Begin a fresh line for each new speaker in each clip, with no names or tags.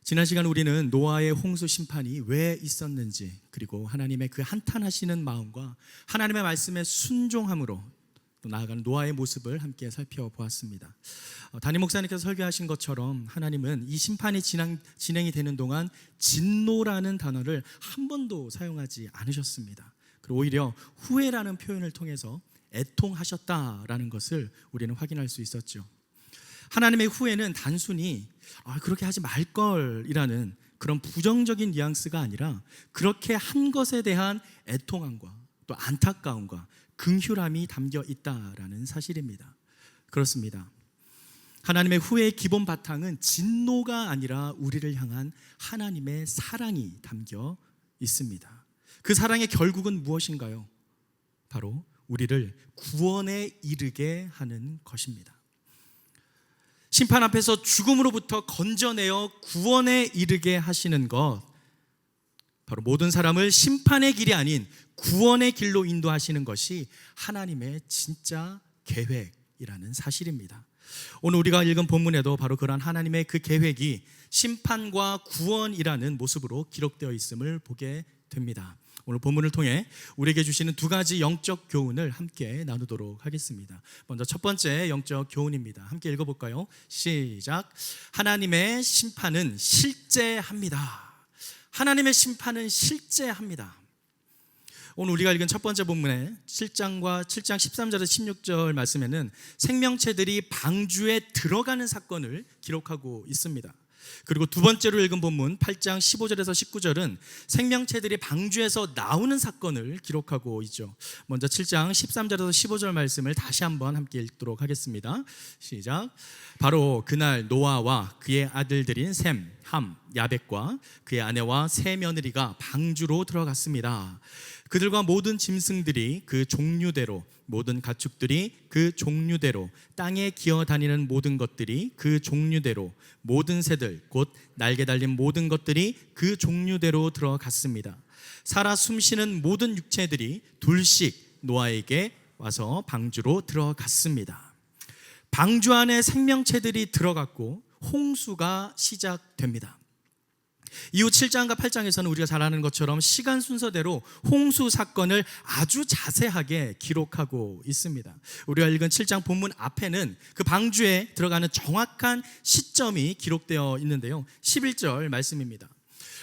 지난 시간 우리는 노아의 홍수 심판이 왜 있었는지, 그리고 하나님의 그 한탄하시는 마음과 하나님의 말씀에 순종함으로 또 나아가는 노아의 모습을 함께 살펴보았습니다. 담임 목사님께서 설교하신 것처럼 하나님은 이 심판이 진행이 되는 동안 진노라는 단어를 한 번도 사용하지 않으셨습니다. 그리고 오히려 후회라는 표현을 통해서 애통하셨다라는 것을 우리는 확인할 수 있었죠. 하나님의 후회는 단순히 그렇게 하지 말걸이라는 그런 부정적인 뉘앙스가 아니라 그렇게 한 것에 대한 애통함과 또 안타까움과 긍휼함이 담겨 있다라는 사실입니다. 그렇습니다. 하나님의 후회의 기본 바탕은 진노가 아니라 우리를 향한 하나님의 사랑이 담겨 있습니다. 그 사랑의 결국은 무엇인가요? 바로 우리를 구원에 이르게 하는 것입니다. 심판 앞에서 죽음으로부터 건져내어 구원에 이르게 하시는 것, 바로 모든 사람을 심판의 길이 아닌 구원의 길로 인도하시는 것이 하나님의 진짜 계획이라는 사실입니다. 오늘 우리가 읽은 본문에도 바로 그러한 하나님의 그 계획이 심판과 구원이라는 모습으로 기록되어 있음을 보게 됩니다. 오늘 본문을 통해 우리에게 주시는 두 가지 영적 교훈을 함께 나누도록 하겠습니다. 먼저 첫 번째 영적 교훈입니다. 함께 읽어볼까요? 시작. 하나님의 심판은 실제합니다. 하나님의 심판은 실제합니다. 오늘 우리가 읽은 첫 번째 본문의 7장 13절에서 16절 말씀에는 생명체들이 방주에 들어가는 사건을 기록하고 있습니다. 그리고 두 번째로 읽은 본문 8장 15절에서 19절은 생명체들이 방주에서 나오는 사건을 기록하고 있죠. 먼저 7장 13절에서 15절 말씀을 다시 한번 함께 읽도록 하겠습니다. 시작. 바로 그날 노아와 그의 아들들인 셈, 함, 야벳과 그의 아내와 세 며느리가 방주로 들어갔습니다. 그들과 모든 짐승들이 그 종류대로, 모든 가축들이 그 종류대로, 땅에 기어다니는 모든 것들이 그 종류대로, 모든 새들 곧 날개 달린 모든 것들이 그 종류대로 들어갔습니다. 살아 숨쉬는 모든 육체들이 둘씩 노아에게 와서 방주로 들어갔습니다. 방주 안에 생명체들이 들어갔고 홍수가 시작됩니다. 이후 7장과 8장에서는 우리가 잘 아는 것처럼 시간 순서대로 홍수 사건을 아주 자세하게 기록하고 있습니다. 우리가 읽은 7장 본문 앞에는 그 방주에 들어가는 정확한 시점이 기록되어 있는데요. 11절 말씀입니다.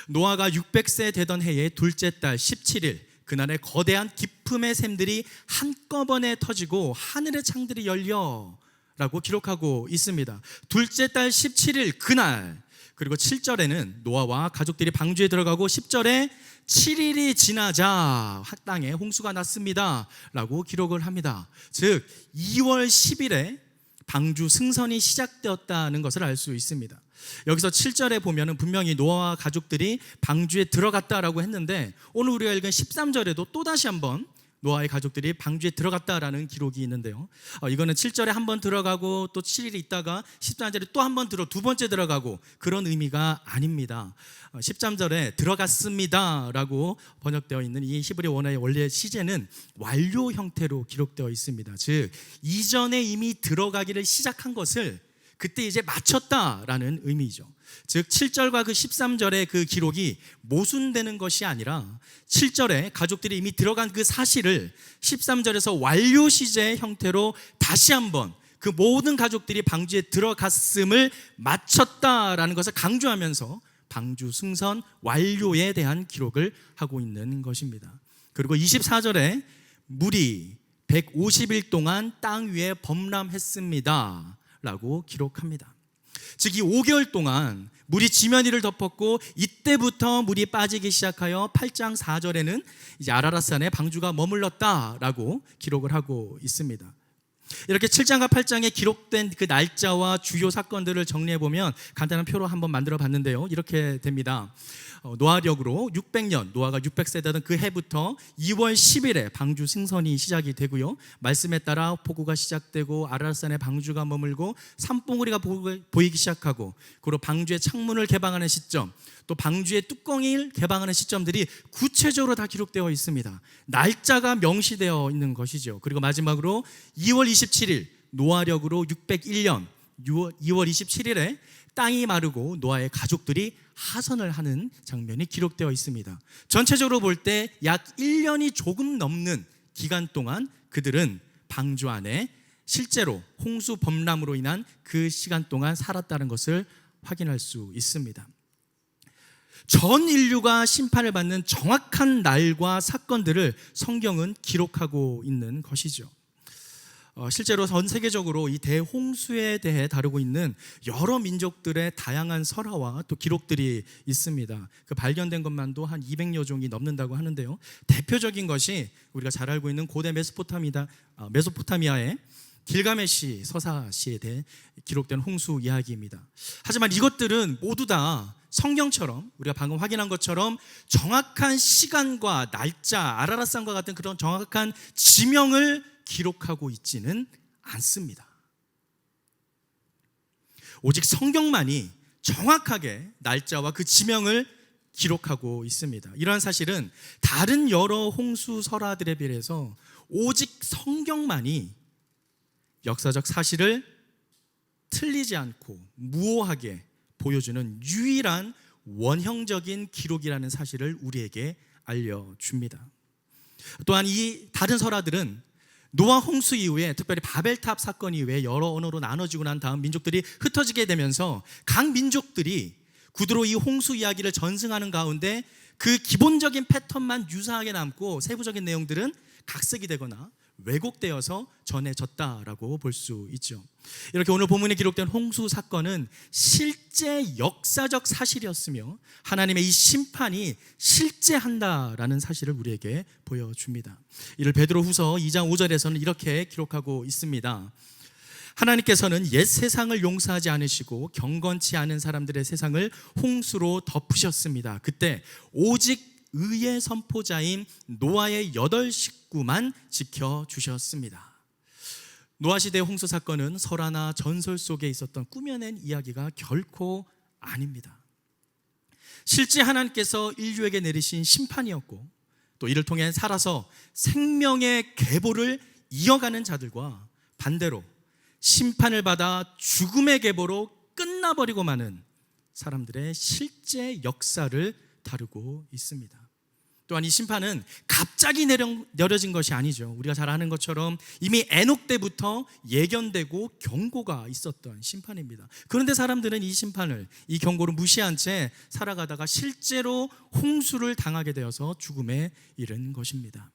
노아가 600세 되던 해의 둘째 달 17일 그날의 거대한 기품의 샘들이 한꺼번에 터지고 하늘의 창들이 열려 라고 기록하고 있습니다. 둘째 달 17일 그날, 그리고 7절에는 노아와 가족들이 방주에 들어가고 10절에 7일이 지나자 땅에 홍수가 났습니다 라고 기록을 합니다. 즉 2월 10일에 방주 승선이 시작되었다는 것을 알 수 있습니다. 여기서 7절에 보면 분명히 노아와 가족들이 방주에 들어갔다라고 했는데 오늘 우리가 읽은 13절에도 또다시 한번 노아의 가족들이 방주에 들어갔다라는 기록이 있는데요. 이거는 7절에 한 번 들어가고 또 7일 있다가 13절에 또 한 번 두 번째 들어가고 그런 의미가 아닙니다. 13절에 들어갔습니다라고 번역되어 있는 이 히브리 원어의 원래 시제는 완료 형태로 기록되어 있습니다. 즉 이전에 이미 들어가기를 시작한 것을 그때 이제 마쳤다라는 의미죠. 즉 7절과 그 13절의 그 기록이 모순되는 것이 아니라 7절에 가족들이 이미 들어간 그 사실을 13절에서 완료 시제의 형태로 다시 한번 그 모든 가족들이 방주에 들어갔음을 마쳤다라는 것을 강조하면서 방주 승선 완료에 대한 기록을 하고 있는 것입니다. 그리고 24절에 물이 150일 동안 땅 위에 범람했습니다 라고 기록합니다. 즉 이 5개월 동안 물이 지면 위를 덮었고 이때부터 물이 빠지기 시작하여 8장 4절에는 이제 아라랏산에 방주가 머물렀다라고 기록을 하고 있습니다. 이렇게 7장과 8장에 기록된 그 날짜와 주요 사건들을 정리해보면 간단한 표로 한번 만들어 봤는데요. 이렇게 됩니다. 노아력으로 600년, 노아가 600세 되던 그 해부터 2월 10일에 방주 승선이 시작이 되고요. 말씀에 따라 폭우가 시작되고 아라랏산에 방주가 머물고 산봉우리가 보이기 시작하고 그리고 방주의 창문을 개방하는 시점, 또 방주의 뚜껑을 개방하는 시점들이 구체적으로 다 기록되어 있습니다. 날짜가 명시되어 있는 것이죠. 그리고 마지막으로 2월 27일 노아력으로 601년 2월 27일에 땅이 마르고 노아의 가족들이 하선을 하는 장면이 기록되어 있습니다. 전체적으로 볼 때 약 1년이 조금 넘는 기간 동안 그들은 방주 안에 실제로 홍수 범람으로 인한 그 시간 동안 살았다는 것을 확인할 수 있습니다. 전 인류가 심판을 받는 정확한 날과 사건들을 성경은 기록하고 있는 것이죠. 실제로 전 세계적으로 이 대홍수에 대해 다루고 있는 여러 민족들의 다양한 설화와 또 기록들이 있습니다. 그 발견된 것만도 한 200여 종이 넘는다고 하는데요. 대표적인 것이 우리가 잘 알고 있는 고대 메소포타미아의 길가메시 서사시에 대해 기록된 홍수 이야기입니다. 하지만 이것들은 모두 다 성경처럼 우리가 방금 확인한 것처럼 정확한 시간과 날짜, 아라랏산과 같은 그런 정확한 지명을 기록하고 있지는 않습니다. 오직 성경만이 정확하게 날짜와 그 지명을 기록하고 있습니다. 이러한 사실은 다른 여러 홍수 설화들에 비해서 오직 성경만이 역사적 사실을 틀리지 않고 무오하게 보여주는 유일한 원형적인 기록이라는 사실을 우리에게 알려줍니다. 또한 이 다른 설화들은 노아 홍수 이후에, 특별히 바벨탑 사건 이후에 여러 언어로 나눠지고 난 다음 민족들이 흩어지게 되면서 각 민족들이 구두로 이 홍수 이야기를 전승하는 가운데 그 기본적인 패턴만 유사하게 남고 세부적인 내용들은 각색이 되거나 왜곡되어서 전해졌다라고 볼 수 있죠. 이렇게 오늘 본문에 기록된 홍수 사건은 실제 역사적 사실이었으며 하나님의 이 심판이 실제한다라는 사실을 우리에게 보여줍니다. 이를 베드로후서 2장 5절에서는 이렇게 기록하고 있습니다. 하나님께서는 옛 세상을 용서하지 않으시고 경건치 않은 사람들의 세상을 홍수로 덮으셨습니다. 그때 오직 의의 선포자인 노아의 8 식구만 지켜주셨습니다. 노아 시대의 홍수 사건은 설화나 전설 속에 있었던 꾸며낸 이야기가 결코 아닙니다. 실제 하나님께서 인류에게 내리신 심판이었고 또 이를 통해 살아서 생명의 계보를 이어가는 자들과 반대로 심판을 받아 죽음의 계보로 끝나버리고 마는 사람들의 실제 역사를 다루고 있습니다. 또한 이 심판은 갑자기 내려진 것이 아니죠. 우리가 잘 아는 것처럼 이미 에녹 때부터 예견되고 경고가 있었던 심판입니다. 그런데 사람들은 이 심판을, 이 경고를 무시한 채 살아가다가 실제로 홍수를 당하게 되어서 죽음에 이른 것입니다.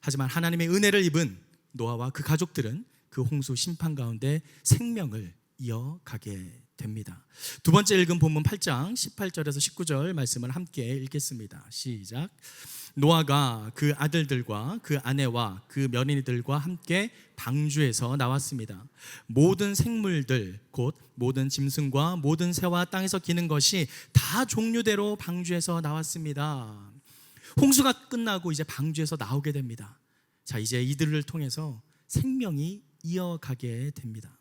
하지만 하나님의 은혜를 입은 노아와 그 가족들은 그 홍수 심판 가운데 생명을 이어가게 됩니다. 두 번째 읽은 본문 8장 18절에서 19절 말씀을 함께 읽겠습니다. 시작. 노아가 그 아들들과 그 아내와 그 며느리들과 함께 방주에서 나왔습니다. 모든 생물들 곧 모든 짐승과 모든 새와 땅에서 기는 것이 다 종류대로 방주에서 나왔습니다. 홍수가 끝나고 이제 방주에서 나오게 됩니다. 자, 이제 이들을 통해서 생명이 이어가게 됩니다.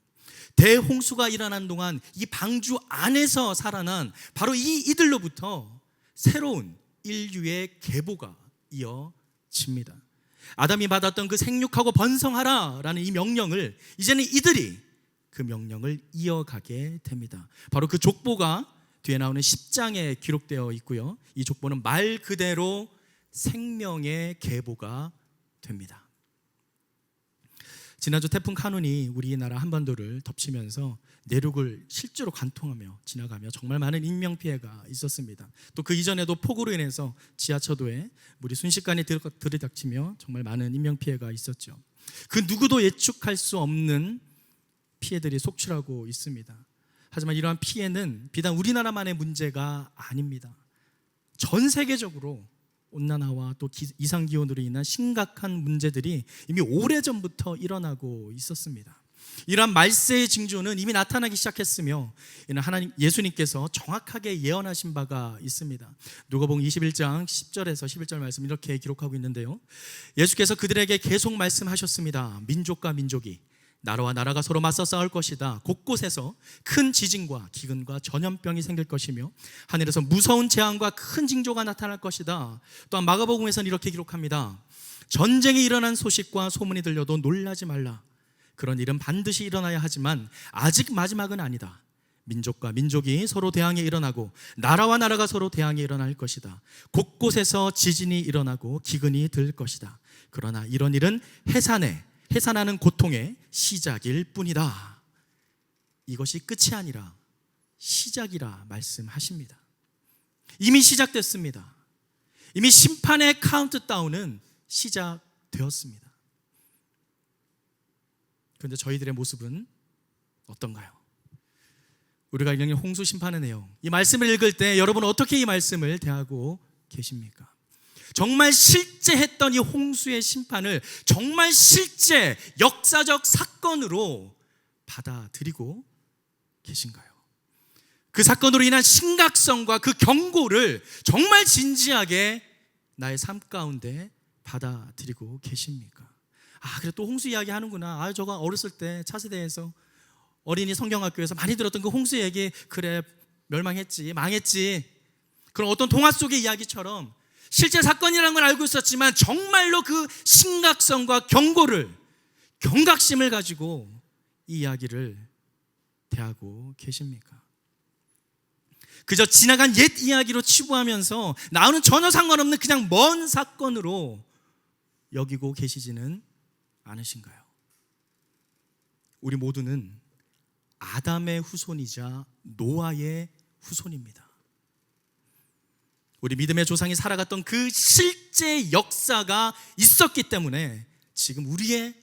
대홍수가 일어난 동안 이 방주 안에서 살아난 바로 이들로부터 새로운 인류의 계보가 이어집니다. 아담이 받았던 그 생육하고 번성하라라는 이 명령을 이제는 이들이 그 명령을 이어가게 됩니다. 바로 그 족보가 뒤에 나오는 10장에 기록되어 있고요. 이 족보는 말 그대로 생명의 계보가 됩니다. 지난주 태풍 카눈이 우리나라 한반도를 덮치면서 내륙을 실제로 관통하며 지나가며 정말 많은 인명피해가 있었습니다. 또 그 이전에도 폭우로 인해서 지하철도에 물이 순식간에 들이닥치며 정말 많은 인명피해가 있었죠. 그 누구도 예측할 수 없는 피해들이 속출하고 있습니다. 하지만 이러한 피해는 비단 우리나라만의 문제가 아닙니다. 전 세계적으로 온난화와 또 이상기온으로 인한 심각한 문제들이 이미 오래전부터 일어나고 있었습니다. 이러한 말세의 징조는 이미 나타나기 시작했으며 이는 하나님 예수님께서 정확하게 예언하신 바가 있습니다. 누가복음 21장 10절에서 11절 말씀 이렇게 기록하고 있는데요. 예수께서 그들에게 계속 말씀하셨습니다. 민족과 민족이 나라와 나라가 서로 맞서 싸울 것이다. 곳곳에서 큰 지진과 기근과 전염병이 생길 것이며 하늘에서 무서운 재앙과 큰 징조가 나타날 것이다. 또한 마가복음에서는 이렇게 기록합니다. 전쟁이 일어난 소식과 소문이 들려도 놀라지 말라. 그런 일은 반드시 일어나야 하지만 아직 마지막은 아니다. 민족과 민족이 서로 대항에 일어나고 나라와 나라가 서로 대항에 일어날 것이다. 곳곳에서 지진이 일어나고 기근이 들 것이다. 그러나 이런 일은 해산하는 고통의 시작일 뿐이다. 이것이 끝이 아니라 시작이라 말씀하십니다. 이미 시작됐습니다. 이미 심판의 카운트다운은 시작되었습니다. 그런데 저희들의 모습은 어떤가요? 우리가 읽는 홍수 심판의 내용, 이 말씀을 읽을 때 여러분은 어떻게 이 말씀을 대하고 계십니까? 정말 실제 했던 이 홍수의 심판을 정말 실제 역사적 사건으로 받아들이고 계신가요? 그 사건으로 인한 심각성과 그 경고를 정말 진지하게 나의 삶 가운데 받아들이고 계십니까? 그래 또 홍수 이야기 하는구나. 저거 어렸을 때 차세대에서 어린이 성경학교에서 많이 들었던 그 홍수 얘기, 그래 멸망했지, 망했지. 그런 어떤 동화 속의 이야기처럼 실제 사건이라는 걸 알고 있었지만 정말로 그 심각성과 경각심을 가지고 이 이야기를 대하고 계십니까? 그저 지나간 옛 이야기로 치부하면서 나와는 전혀 상관없는 그냥 먼 사건으로 여기고 계시지는 않으신가요? 우리 모두는 아담의 후손이자 노아의 후손입니다. 우리 믿음의 조상이 살아갔던 그 실제 역사가 있었기 때문에 지금 우리의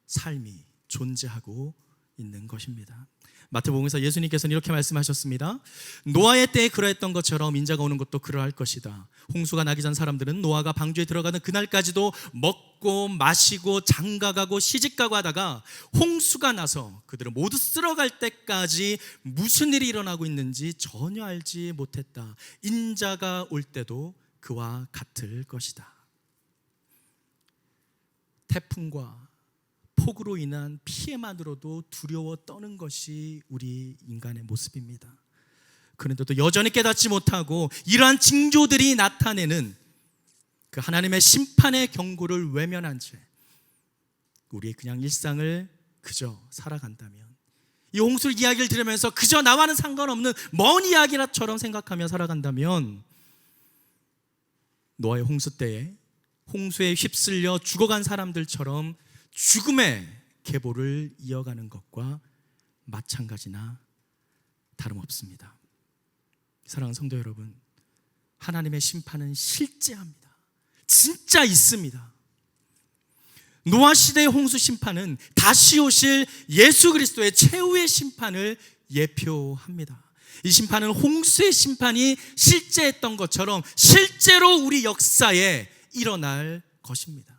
삶이 존재하고 있는 것입니다. 마태복음에서 예수님께서는 이렇게 말씀하셨습니다. 노아의 때에 그러했던 것처럼 인자가 오는 것도 그러할 것이다. 홍수가 나기 전 사람들은 노아가 방주에 들어가는 그날까지도 먹고 마시고 장가가고 시집가고 하다가 홍수가 나서 그들은 모두 쓸어갈 때까지 무슨 일이 일어나고 있는지 전혀 알지 못했다. 인자가 올 때도 그와 같을 것이다. 태풍과 폭우로 인한 피해만으로도 두려워 떠는 것이 우리 인간의 모습입니다. 그런데도 여전히 깨닫지 못하고 이러한 징조들이 나타내는 그 하나님의 심판의 경고를 외면한 채 우리의 그냥 일상을 그저 살아간다면, 이 홍수 이야기를 들으면서 그저 나와는 상관없는 먼 이야기라처럼 생각하며 살아간다면, 노아의 홍수 때에 홍수에 휩쓸려 죽어간 사람들처럼 죽음의 계보를 이어가는 것과 마찬가지나 다름없습니다. 사랑하는 성도 여러분, 하나님의 심판은 실제합니다. 진짜 있습니다. 노아 시대의 홍수 심판은 다시 오실 예수 그리스도의 최후의 심판을 예표합니다. 이 심판은 홍수의 심판이 실제했던 것처럼 실제로 우리 역사에 일어날 것입니다.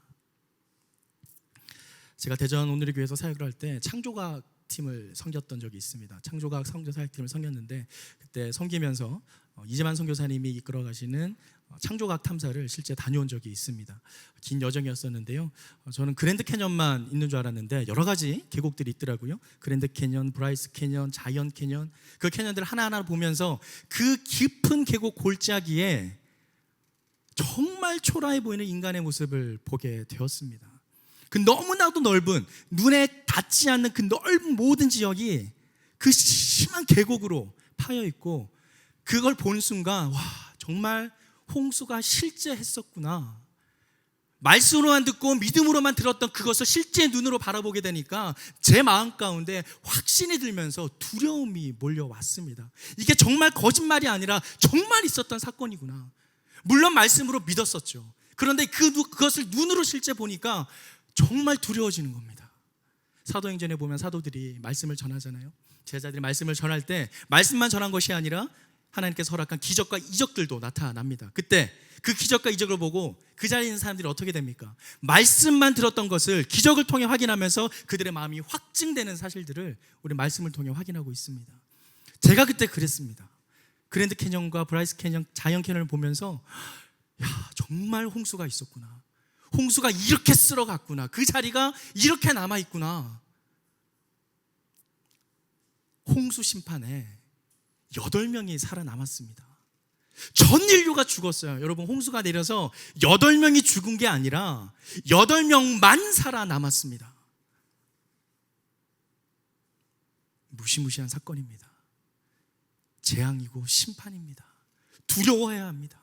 제가 대전 오늘의 교회에서 사역을 할 때 창조과학 팀을 섬겼던 적이 있습니다. 창조과학 선교 사역팀을 섬겼는데, 그때 섬기면서 이재만 선교사님이 이끌어 가시는 창조과학 탐사를 실제 다녀온 적이 있습니다. 긴 여정이었었는데요. 저는 그랜드 캐년만 있는 줄 알았는데 여러 가지 계곡들이 있더라고요. 그랜드 캐년, 브라이스 캐년, 자이언트 캐년, 그 캐년들을 하나하나 보면서 그 깊은 계곡 골짜기에 정말 초라해 보이는 인간의 모습을 보게 되었습니다. 그 너무나도 넓은, 눈에 닿지 않는 그 넓은 모든 지역이 그 심한 계곡으로 파여 있고, 그걸 본 순간 와, 정말 홍수가 실제 했었구나. 말씀으로만 듣고 믿음으로만 들었던 그것을 실제 눈으로 바라보게 되니까 제 마음 가운데 확신이 들면서 두려움이 몰려왔습니다. 이게 정말 거짓말이 아니라 정말 있었던 사건이구나. 물론 말씀으로 믿었었죠. 그런데 그것을 눈으로 실제 보니까 정말 두려워지는 겁니다. 사도행전에 보면 사도들이 말씀을 전하잖아요. 제자들이 말씀을 전할 때 말씀만 전한 것이 아니라 하나님께서 허락한 기적과 이적들도 나타납니다. 그때 그 기적과 이적을 보고 그 자리에 있는 사람들이 어떻게 됩니까? 말씀만 들었던 것을 기적을 통해 확인하면서 그들의 마음이 확증되는 사실들을 우리 말씀을 통해 확인하고 있습니다. 제가 그때 그랬습니다. 그랜드 캐년과 브라이스 캐년, 자이언트 캐년을 보면서 야, 정말 홍수가 있었구나. 홍수가 이렇게 쓸어갔구나. 그 자리가 이렇게 남아있구나. 홍수 심판에 8명이 살아남았습니다. 전 인류가 죽었어요. 여러분, 홍수가 내려서 8명이 죽은 게 아니라 8명만 살아남았습니다. 무시무시한 사건입니다. 재앙이고 심판입니다. 두려워해야 합니다.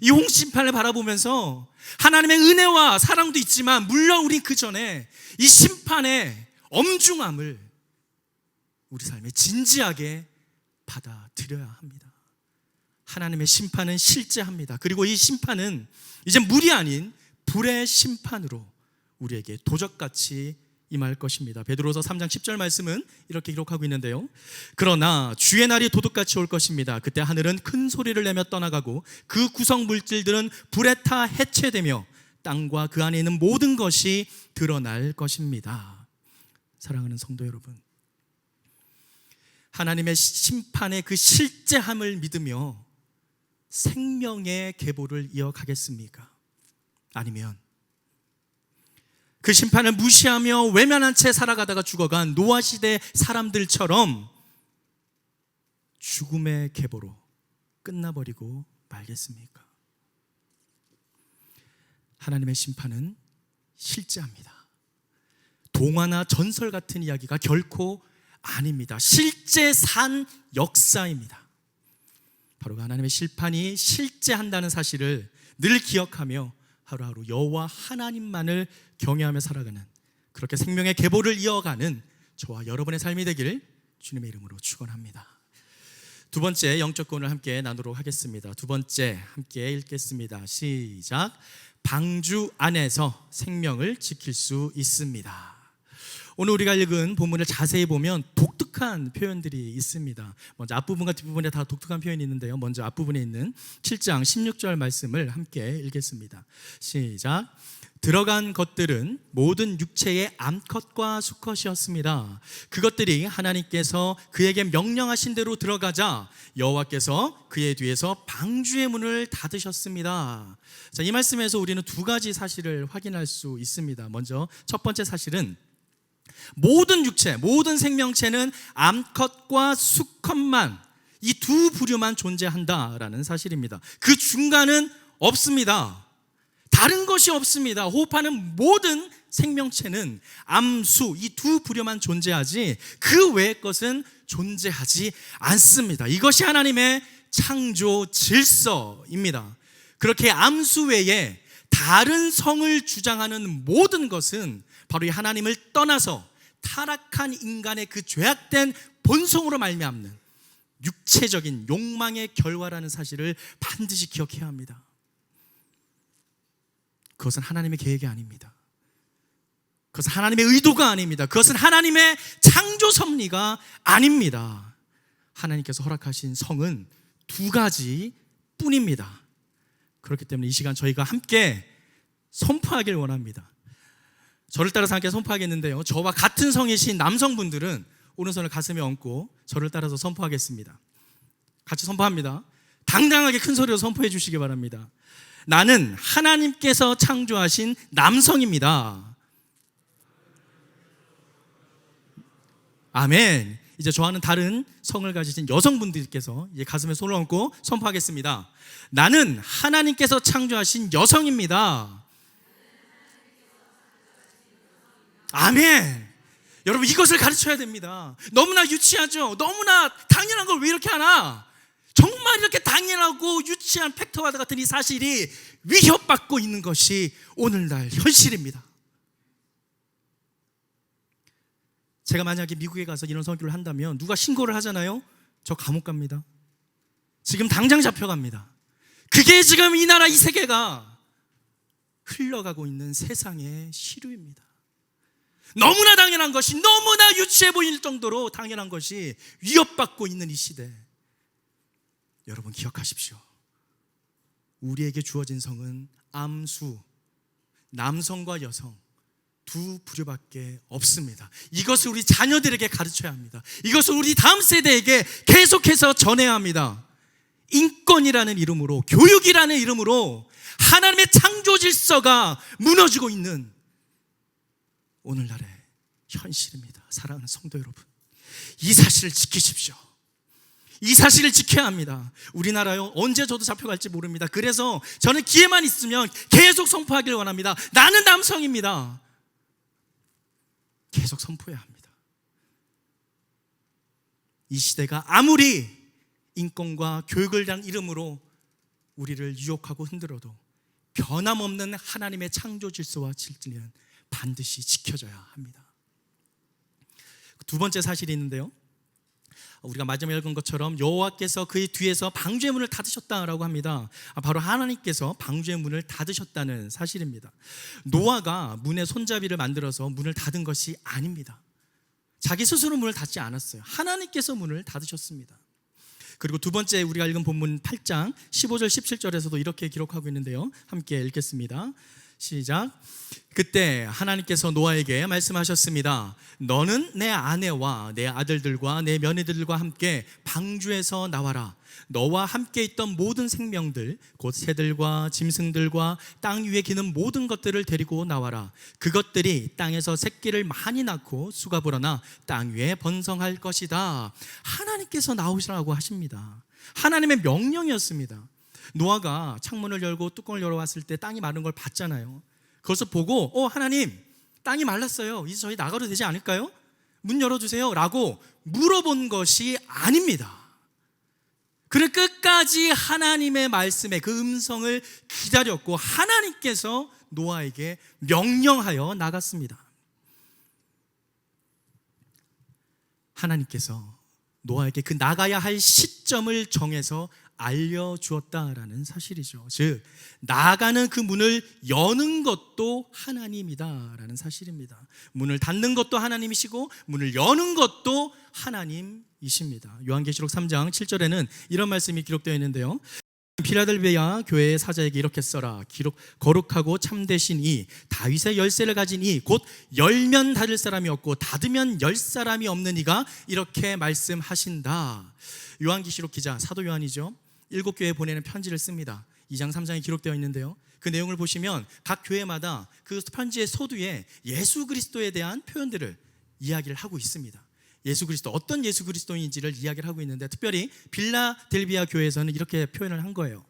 이 홍심판을 바라보면서 하나님의 은혜와 사랑도 있지만 물론 우리 그 전에 이 심판의 엄중함을 우리 삶에 진지하게 받아들여야 합니다. 하나님의 심판은 실제합니다. 그리고 이 심판은 이제 물이 아닌 불의 심판으로 우리에게 도적같이 임할 것입니다. 베드로서 3장 10절 말씀은 이렇게 기록하고 있는데요. 그러나 주의 날이 도둑같이 올 것입니다. 그때 하늘은 큰 소리를 내며 떠나가고 그 구성 물질들은 불에 타 해체되며 땅과 그 안에 있는 모든 것이 드러날 것입니다. 사랑하는 성도 여러분, 하나님의 심판의 그 실제함을 믿으며 생명의 계보를 이어가겠습니까? 아니면 그 심판을 무시하며 외면한 채 살아가다가 죽어간 노아 시대 사람들처럼 죽음의 계보로 끝나버리고 말겠습니까? 하나님의 심판은 실제합니다. 동화나 전설 같은 이야기가 결코 아닙니다. 실제 산 역사입니다. 바로 하나님의 심판이 실제한다는 사실을 늘 기억하며 하루하루 여호와 하나님만을 경외하며 살아가는, 그렇게 생명의 계보를 이어가는 저와 여러분의 삶이 되길 주님의 이름으로 축원합니다. 두 번째 영적 교훈을 함께 나누도록 하겠습니다. 두 번째 함께 읽겠습니다. 시작. 방주 안에서 생명을 지킬 수 있습니다. 오늘 우리가 읽은 본문을 자세히 보면 독특한 표현들이 있습니다. 먼저 앞부분과 뒷부분에 다 독특한 표현이 있는데요. 먼저 앞부분에 있는 7장 16절 말씀을 함께 읽겠습니다. 시작. 들어간 것들은 모든 육체의 암컷과 수컷이었습니다. 그것들이 하나님께서 그에게 명령하신 대로 들어가자 여호와께서 그의 뒤에서 방주의 문을 닫으셨습니다. 자, 이 말씀에서 우리는 두 가지 사실을 확인할 수 있습니다. 먼저 첫 번째 사실은 모든 육체, 모든 생명체는 암컷과 수컷만, 이 두 부류만 존재한다라는 사실입니다. 그 중간은 없습니다. 다른 것이 없습니다. 호흡하는 모든 생명체는 암수, 이 두 부류만 존재하지 그 외의 것은 존재하지 않습니다. 이것이 하나님의 창조 질서입니다. 그렇게 암수 외에 다른 성을 주장하는 모든 것은 바로 이 하나님을 떠나서 타락한 인간의 그 죄악된 본성으로 말미암는 육체적인 욕망의 결과라는 사실을 반드시 기억해야 합니다. 그것은 하나님의 계획이 아닙니다. 그것은 하나님의 의도가 아닙니다. 그것은 하나님의 창조 섭리가 아닙니다. 하나님께서 허락하신 성은 두 가지 뿐입니다. 그렇기 때문에 이 시간 저희가 함께 선포하길 원합니다. 저를 따라서 함께 선포하겠는데요, 저와 같은 성이신 남성분들은 오른손을 가슴에 얹고 저를 따라서 선포하겠습니다. 같이 선포합니다. 당당하게 큰 소리로 선포해 주시기 바랍니다. 나는 하나님께서 창조하신 남성입니다. 아멘. 이제 저와는 다른 성을 가지신 여성분들께서 이제 가슴에 손을 얹고 선포하겠습니다. 나는 하나님께서 창조하신 여성입니다. 아멘. 여러분, 이것을 가르쳐야 됩니다. 너무나 유치하죠? 너무나 당연한 걸 왜 이렇게 하나? 정말 이렇게 당연하고 유치한 팩트와 같은 이 사실이 위협받고 있는 것이 오늘날 현실입니다. 제가 만약에 미국에 가서 이런 선교를 한다면 누가 신고를 하잖아요? 저 감옥 갑니다. 지금 당장 잡혀갑니다. 그게 지금 이 나라, 이 세계가 흘러가고 있는 세상의 시류입니다. 너무나 당연한 것이, 너무나 유치해 보일 정도로 당연한 것이 위협받고 있는 이 시대, 여러분 기억하십시오. 우리에게 주어진 성은 암수, 남성과 여성 두 부류밖에 없습니다. 이것을 우리 자녀들에게 가르쳐야 합니다. 이것을 우리 다음 세대에게 계속해서 전해야 합니다. 인권이라는 이름으로, 교육이라는 이름으로 하나님의 창조 질서가 무너지고 있는 오늘날의 현실입니다. 사랑하는 성도 여러분, 이 사실을 지키십시오. 이 사실을 지켜야 합니다. 우리나라요, 언제 저도 잡혀갈지 모릅니다. 그래서 저는 기회만 있으면 계속 선포하길 원합니다. 나는 남성입니다. 계속 선포해야 합니다. 이 시대가 아무리 인권과 교육을 단 이름으로 우리를 유혹하고 흔들어도 변함없는 하나님의 창조 질서와 진리는 반드시 지켜져야 합니다. 두 번째 사실이 있는데요, 우리가 마지막에 읽은 것처럼 여호와께서 그의 뒤에서 방주의 문을 닫으셨다라고 합니다. 바로 하나님께서 방주의 문을 닫으셨다는 사실입니다. 노아가 문의 손잡이를 만들어서 문을 닫은 것이 아닙니다. 자기 스스로 문을 닫지 않았어요. 하나님께서 문을 닫으셨습니다. 그리고 두 번째 우리가 읽은 본문 8장 15절 17절에서도 이렇게 기록하고 있는데요, 함께 읽겠습니다. 시작. 그때 하나님께서 노아에게 말씀하셨습니다. 너는 내 아내와 내 아들들과 내 며느리들과 함께 방주에서 나와라. 너와 함께 있던 모든 생명들, 곧 새들과 짐승들과 땅 위에 기는 모든 것들을 데리고 나와라. 그것들이 땅에서 새끼를 많이 낳고 수가 불어나 땅 위에 번성할 것이다. 하나님께서 나오시라고 하십니다. 하나님의 명령이었습니다. 노아가 창문을 열고 뚜껑을 열어왔을 때 땅이 마른 걸 봤잖아요. 그것을 보고 하나님, 땅이 말랐어요. 이제 저희 나가도 되지 않을까요? 문 열어주세요 라고 물어본 것이 아닙니다. 그를 끝까지 하나님의 말씀에 그 음성을 기다렸고 하나님께서 노아에게 명령하여 나갔습니다. 하나님께서 노아에게 그 나가야 할 시점을 정해서 알려주었다라는 사실이죠. 즉 나가는 그 문을 여는 것도 하나님이다라는 사실입니다. 문을 닫는 것도 하나님이시고 문을 여는 것도 하나님이십니다. 요한계시록 3장 7절에는 이런 말씀이 기록되어 있는데요, 필라델비아 교회의 사자에게 이렇게 써라. 거룩하고 참되신 이 다윗의 열쇠를 가진 이 곧 열면 닫을 사람이 없고 닫으면 열 사람이 없는 이가 이렇게 말씀하신다. 요한계시록 기자 사도 요한이죠. 7교회에 보내는 편지를 씁니다. 2장 3장에 기록되어 있는데요, 그 내용을 보시면 각 교회마다 그 편지의 서두에 예수 그리스도에 대한 표현들을 이야기를 하고 있습니다. 예수 그리스도, 어떤 예수 그리스도인지를 이야기를 하고 있는데, 특별히 필라델비아 교회에서는 이렇게 표현을 한 거예요.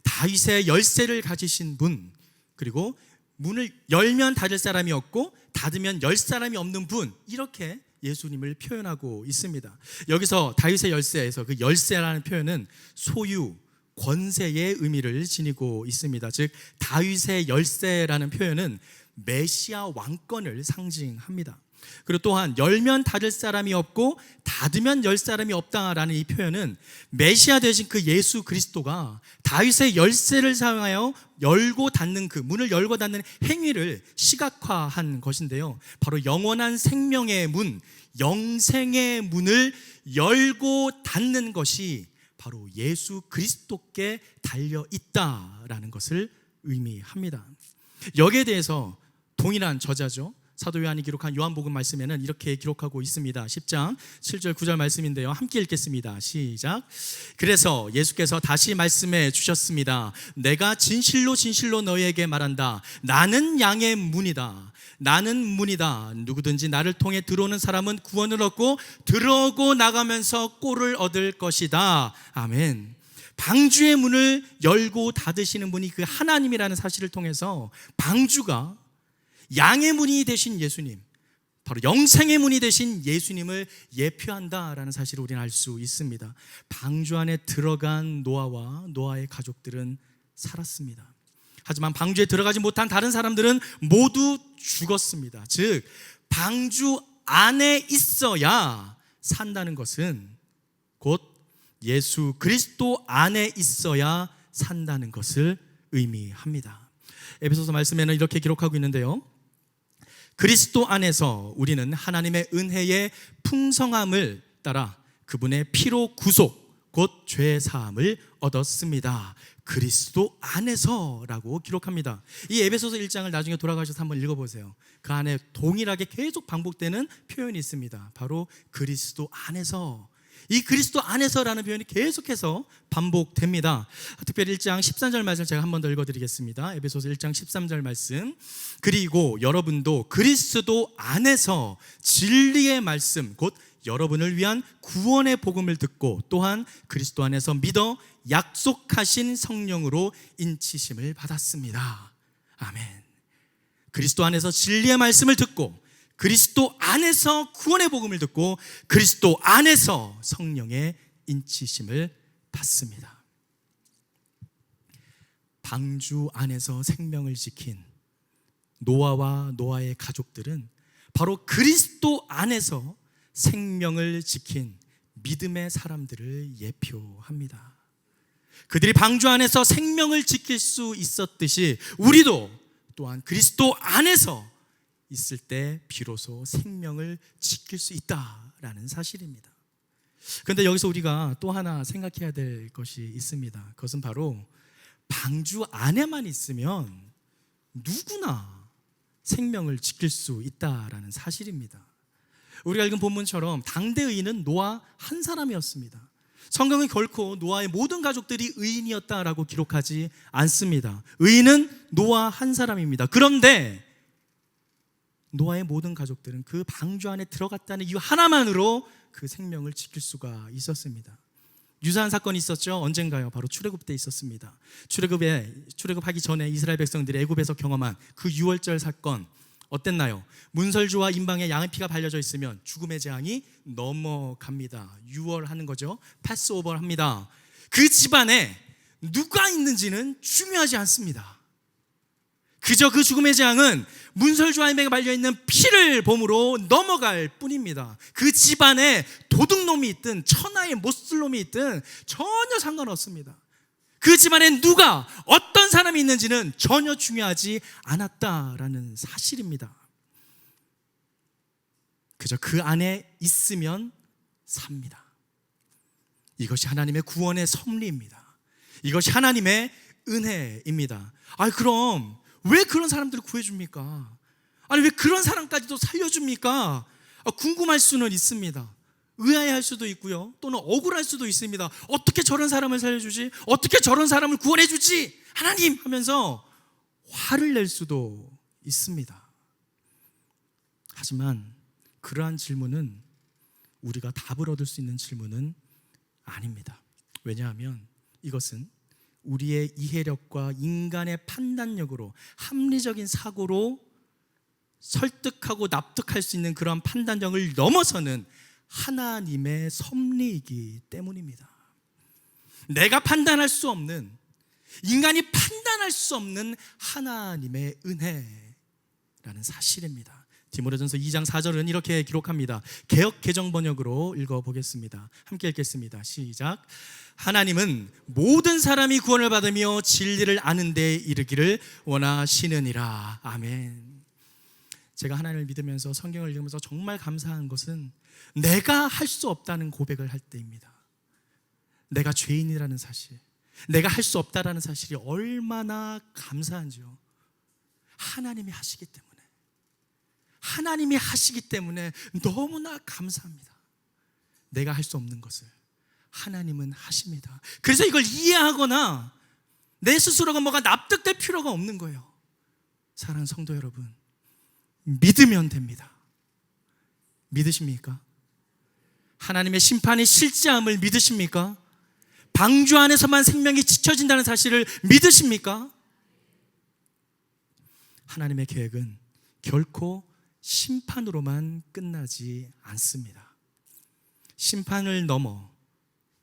다윗의 열쇠를 가지신 분, 그리고 문을 열면 닫을 사람이 없고 닫으면 열 사람이 없는 분, 이렇게 예수님을 표현하고 있습니다. 여기서 다윗의 열쇠에서 그 열쇠라는 표현은 소유, 권세의 의미를 지니고 있습니다. 즉 다윗의 열쇠라는 표현은 메시아 왕권을 상징합니다. 그리고 또한 열면 닫을 사람이 없고 닫으면 열 사람이 없다라는 이 표현은 메시아 되신 그 예수 그리스도가 다윗의 열쇠를 사용하여 열고 닫는, 그 문을 열고 닫는 행위를 시각화한 것인데요, 바로 영원한 생명의 문, 영생의 문을 열고 닫는 것이 바로 예수 그리스도께 달려 있다라는 것을 의미합니다. 여기에 대해서 동일한 저자죠, 사도 요한이 기록한 요한복음 말씀에는 이렇게 기록하고 있습니다. 10장 7절 9절 말씀인데요, 함께 읽겠습니다. 시작. 그래서 예수께서 다시 말씀해 주셨습니다. 내가 진실로 진실로 너희에게 말한다. 나는 양의 문이다. 나는 문이다. 누구든지 나를 통해 들어오는 사람은 구원을 얻고 들어오고 나가면서 꼴을 얻을 것이다. 아멘. 방주의 문을 열고 닫으시는 분이 그 하나님이라는 사실을 통해서 방주가 양의 문이 되신 예수님, 바로 영생의 문이 되신 예수님을 예표한다라는 사실을 우리는 알 수 있습니다. 방주 안에 들어간 노아와 노아의 가족들은 살았습니다. 하지만 방주에 들어가지 못한 다른 사람들은 모두 죽었습니다. 즉 방주 안에 있어야 산다는 것은 곧 예수 그리스도 안에 있어야 산다는 것을 의미합니다. 에베소서 말씀에는 이렇게 기록하고 있는데요, 그리스도 안에서 우리는 하나님의 은혜의 풍성함을 따라 그분의 피로 구속, 곧 죄 사함을 얻었습니다. 그리스도 안에서라고 기록합니다. 이 에베소서 1장을 나중에 돌아가셔서 한번 읽어보세요. 그 안에 동일하게 계속 반복되는 표현이 있습니다. 바로 그리스도 안에서. 이 그리스도 안에서라는 표현이 계속해서 반복됩니다. 특별히 1장 13절 말씀 제가 한 번 더 읽어드리겠습니다. 에베소서 1장 13절 말씀. 그리고 여러분도 그리스도 안에서 진리의 말씀, 곧 여러분을 위한 구원의 복음을 듣고 또한 그리스도 안에서 믿어 약속하신 성령으로 인치심을 받았습니다. 아멘. 그리스도 안에서 진리의 말씀을 듣고 그리스도 안에서 구원의 복음을 듣고 그리스도 안에서 성령의 인치심을 받습니다. 방주 안에서 생명을 지킨 노아와 노아의 가족들은 바로 그리스도 안에서 생명을 지킨 믿음의 사람들을 예표합니다. 그들이 방주 안에서 생명을 지킬 수 있었듯이 우리도 또한 그리스도 안에서 있을 때 비로소 생명을 지킬 수 있다라는 사실입니다. 그런데 여기서 우리가 또 하나 생각해야 될 것이 있습니다. 그것은 바로 방주 안에만 있으면 누구나 생명을 지킬 수 있다라는 사실입니다. 우리가 읽은 본문처럼 당대 의인은 노아 한 사람이었습니다. 성경은 결코 노아의 모든 가족들이 의인이었다라고 기록하지 않습니다. 의인은 노아 한 사람입니다. 그런데 노아의 모든 가족들은 그 방주 안에 들어갔다는 이유 하나만으로 그 생명을 지킬 수가 있었습니다. 유사한 사건이 있었죠. 언젠가요? 바로 출애굽 때 있었습니다. 출애굽하기 전에 이스라엘 백성들이 애굽에서 경험한 그 유월절 사건 어땠나요? 문설주와 임방에 양의 피가 발려져 있으면 죽음의 재앙이 넘어갑니다. 유월하는 거죠. 패스오버를 합니다. 그 집안에 누가 있는지는 중요하지 않습니다. 그저 그 죽음의 재앙은 문설주와 임방에 발려있는 피를 범으로 넘어갈 뿐입니다. 그 집안에 도둑놈이 있든 천하의 못쓸놈이 있든 전혀 상관없습니다. 그 집안에 누가 어떤 사람이 있는지는 전혀 중요하지 않았다라는 사실입니다. 그저 그 안에 있으면 삽니다. 이것이 하나님의 구원의 섭리입니다. 이것이 하나님의 은혜입니다. 그럼 왜 그런 사람들을 구해줍니까? 아니 왜 그런 사람까지도 살려줍니까? 궁금할 수는 있습니다. 의아해할 수도 있고요. 또는 억울할 수도 있습니다. 어떻게 저런 사람을 살려주지? 어떻게 저런 사람을 구원해주지? 하나님 하면서 화를 낼 수도 있습니다. 하지만 그러한 질문은 우리가 답을 얻을 수 있는 질문은 아닙니다. 왜냐하면 이것은 우리의 이해력과 인간의 판단력으로 합리적인 사고로 설득하고 납득할 수 있는 그런 판단력을 넘어서는 하나님의 섭리이기 때문입니다. 내가 판단할 수 없는, 인간이 판단할 수 없는 하나님의 은혜라는 사실입니다. 디모데전서 2장 4절은 이렇게 기록합니다. 개역 개정 번역으로 읽어보겠습니다. 함께 읽겠습니다. 시작. 하나님은 모든 사람이 구원을 받으며 진리를 아는 데에 이르기를 원하시느니라. 아멘. 제가 하나님을 믿으면서 성경을 읽으면서 정말 감사한 것은 내가 할 수 없다는 고백을 할 때입니다. 내가 죄인이라는 사실, 내가 할 수 없다라는 사실이 얼마나 감사한지요. 하나님이 하시기 때문에, 하나님이 하시기 때문에 너무나 감사합니다. 내가 할 수 없는 것을 하나님은 하십니다. 그래서 이걸 이해하거나 내 스스로가 뭐가 납득될 필요가 없는 거예요. 사랑하는 성도 여러분, 믿으면 됩니다. 믿으십니까? 하나님의 심판이 실제함을 믿으십니까? 방주 안에서만 생명이 지켜진다는 사실을 믿으십니까? 하나님의 계획은 결코 심판으로만 끝나지 않습니다. 심판을 넘어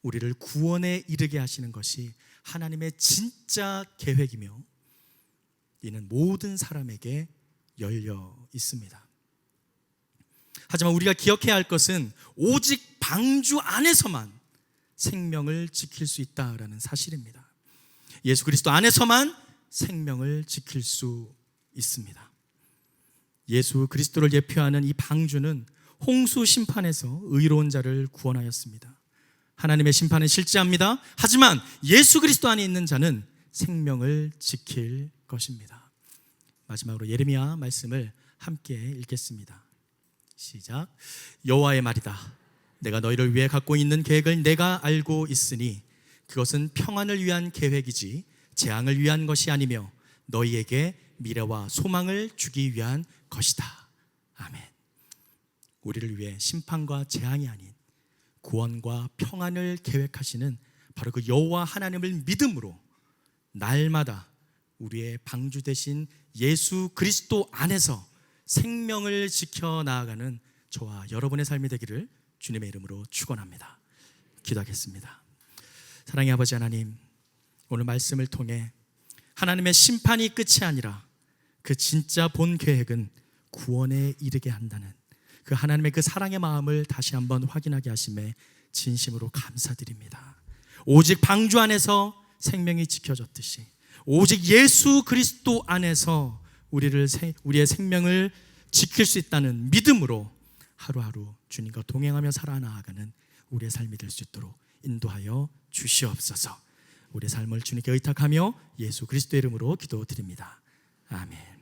우리를 구원에 이르게 하시는 것이 하나님의 진짜 계획이며 이는 모든 사람에게 열려 있습니다. 하지만 우리가 기억해야 할 것은 오직 방주 안에서만 생명을 지킬 수 있다라는 사실입니다. 예수 그리스도 안에서만 생명을 지킬 수 있습니다. 예수 그리스도를 예표하는 이 방주는 홍수 심판에서 의로운 자를 구원하였습니다. 하나님의 심판은 실제합니다. 하지만 예수 그리스도 안에 있는 자는 생명을 지킬 것입니다. 마지막으로 예레미야 말씀을 함께 읽겠습니다. 시작. 여호와의 말이다. 내가 너희를 위해 갖고 있는 계획을 내가 알고 있으니 그것은 평안을 위한 계획이지 재앙을 위한 것이 아니며 너희에게 미래와 소망을 주기 위한 것이다. 아멘. 우리를 위해 심판과 재앙이 아닌 구원과 평안을 계획하시는 바로 그 여호와 하나님을 믿음으로 날마다 우리의 방주 되신 예수 그리스도 안에서 생명을 지켜 나아가는 저와 여러분의 삶이 되기를 주님의 이름으로 축원합니다. 기도하겠습니다. 사랑의 아버지 하나님, 오늘 말씀을 통해 하나님의 심판이 끝이 아니라 그 진짜 본 계획은 구원에 이르게 한다는 그 하나님의 그 사랑의 마음을 다시 한번 확인하게 하심에 진심으로 감사드립니다. 오직 방주 안에서 생명이 지켜졌듯이 오직 예수 그리스도 안에서 우리의 생명을 지킬 수 있다는 믿음으로 하루하루 주님과 동행하며 살아나가는 우리의 삶이 될 수 있도록 인도하여 주시옵소서. 우리의 삶을 주님께 의탁하며 예수 그리스도의 이름으로 기도드립니다. 아멘.